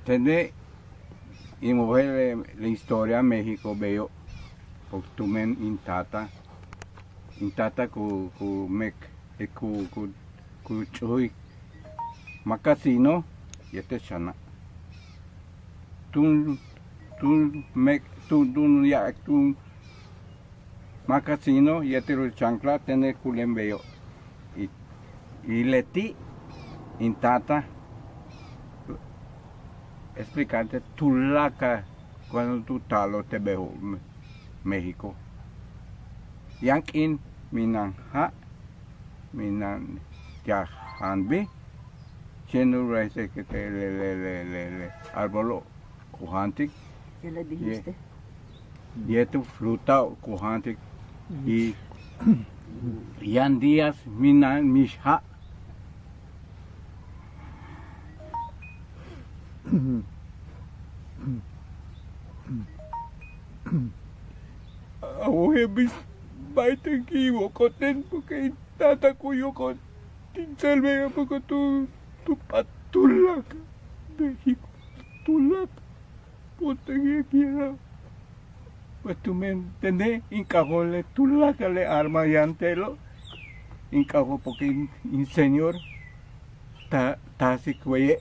Tende y mujer la historia México veo porque tu men intata ku mek ku chui makasino yete chana tu ya tu makasino yete ru chancla tene kulen veo y leti intata explicarte tulaca cuando tú talo te veo México. Yankin minan jahanbi chenu raise que te le árbol kuhantik. ¿Qué le dijiste? Y esto fruta kuhantik y yan días minan misha. Ahoy bis baita equivoco ten porque tata cuyo con tinselve porque tu patulaca México tulaca ponte que quiera pues tú me entendés encajole tulaca le arma y antelo encajo porque in señor ta si cueye